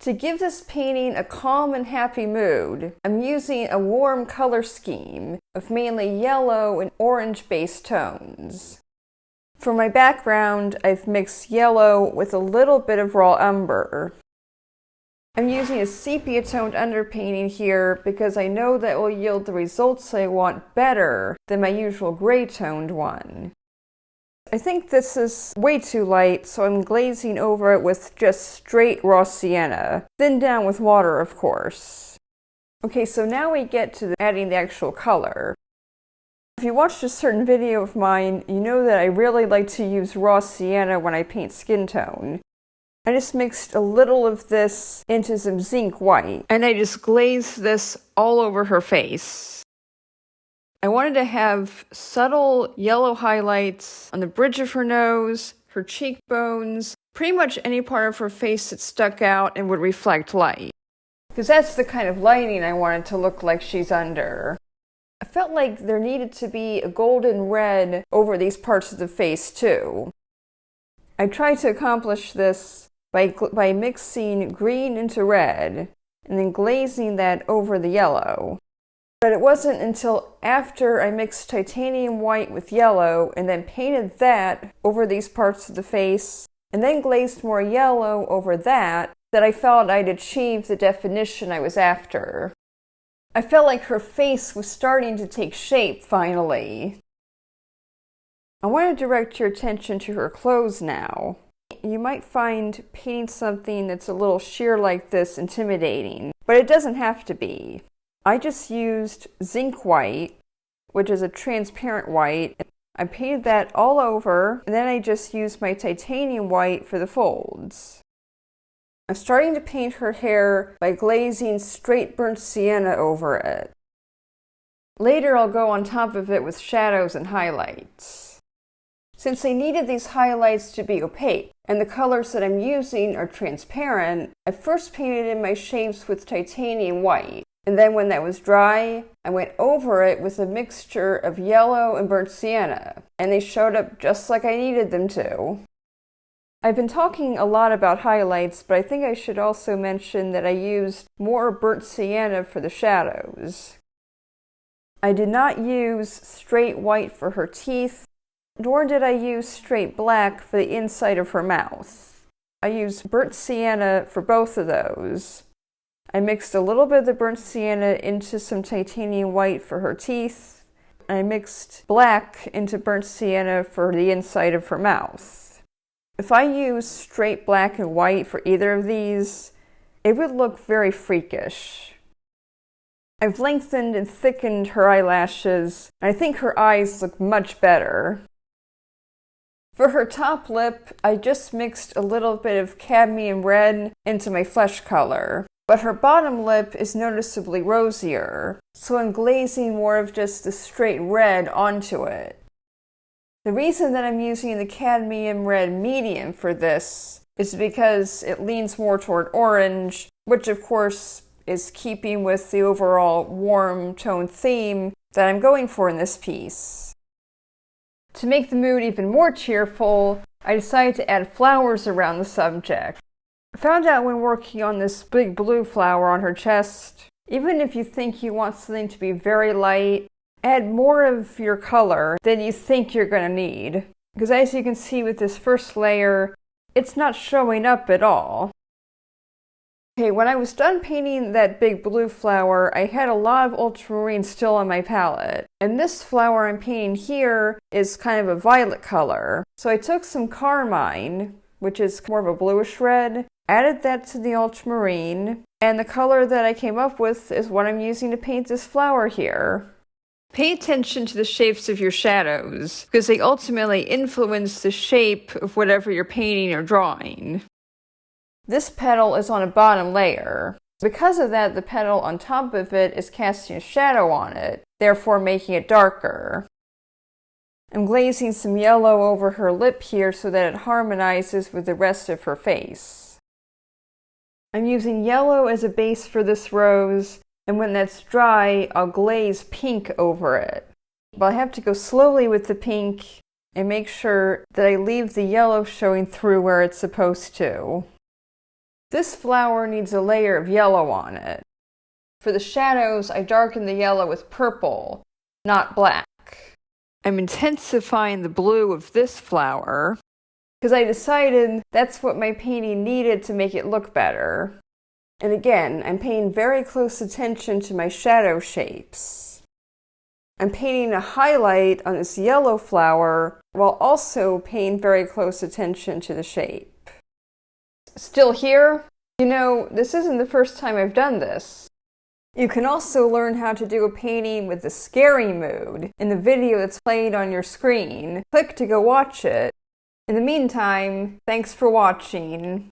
To give this painting a calm and happy mood, I'm using a warm color scheme of mainly yellow and orange-based tones. For my background, I've mixed yellow with a little bit of raw umber. I'm using a sepia-toned underpainting here because I know that will yield the results I want better than my usual gray-toned one. I think this is way too light, so I'm glazing over it with just straight raw sienna, thinned down with water, of course. Okay, so now we get to adding the actual color. If you watched a certain video of mine, you know that I really like to use raw sienna when I paint skin tone. I just mixed a little of this into some zinc white, and I just glazed this all over her face. I wanted to have subtle yellow highlights on the bridge of her nose, her cheekbones, pretty much any part of her face that stuck out and would reflect light. Because that's the kind of lighting I wanted to look like she's under. I felt like there needed to be a golden red over these parts of the face too. I tried to accomplish this by mixing green into red and then glazing that over the yellow. But it wasn't until after I mixed titanium white with yellow and then painted that over these parts of the face and then glazed more yellow over that I felt I'd achieved the definition I was after. I felt like her face was starting to take shape finally. I want to direct your attention to her clothes now. You might find painting something that's a little sheer like this intimidating, but it doesn't have to be. I just used zinc white, which is a transparent white. I painted that all over, and then I just used my titanium white for the folds. I'm starting to paint her hair by glazing straight burnt sienna over it. Later I'll go on top of it with shadows and highlights. Since I needed these highlights to be opaque, and the colors that I'm using are transparent, I first painted in my shapes with titanium white. And then when that was dry, I went over it with a mixture of yellow and burnt sienna, and they showed up just like I needed them to. I've been talking a lot about highlights, but I think I should also mention that I used more burnt sienna for the shadows. I did not use straight white for her teeth, nor did I use straight black for the inside of her mouth. I used burnt sienna for both of those. I mixed a little bit of the burnt sienna into some titanium white for her teeth. I mixed black into burnt sienna for the inside of her mouth. If I used straight black and white for either of these, it would look very freakish. I've lengthened and thickened her eyelashes, and I think her eyes look much better. For her top lip, I just mixed a little bit of cadmium red into my flesh color. But her bottom lip is noticeably rosier, so I'm glazing more of just the straight red onto it. The reason that I'm using the cadmium red medium for this is because it leans more toward orange, which of course is keeping with the overall warm tone theme that I'm going for in this piece. To make the mood even more cheerful, I decided to add flowers around the subject. I found out when working on this big blue flower on her chest, even if you think you want something to be very light, add more of your color than you think you're going to need. Because as you can see with this first layer, it's not showing up at all. Okay, when I was done painting that big blue flower, I had a lot of ultramarine still on my palette. And this flower I'm painting here is kind of a violet color. So I took some carmine, which is more of a bluish red, added that to the ultramarine, and the color that I came up with is what I'm using to paint this flower here. Pay attention to the shapes of your shadows, because they ultimately influence the shape of whatever you're painting or drawing. This petal is on a bottom layer. Because of that, the petal on top of it is casting a shadow on it, therefore making it darker. I'm glazing some yellow over her lip here so that it harmonizes with the rest of her face. I'm using yellow as a base for this rose, and when that's dry, I'll glaze pink over it. But I have to go slowly with the pink and make sure that I leave the yellow showing through where it's supposed to. This flower needs a layer of yellow on it. For the shadows, I darken the yellow with purple, not black. I'm intensifying the blue of this flower because I decided that's what my painting needed to make it look better. And again, I'm paying very close attention to my shadow shapes. I'm painting a highlight on this yellow flower while also paying very close attention to the shape. Still here? You know, this isn't the first time I've done this. You can also learn how to do a painting with the scary mood in the video that's played on your screen. Click to go watch it. In the meantime, thanks for watching.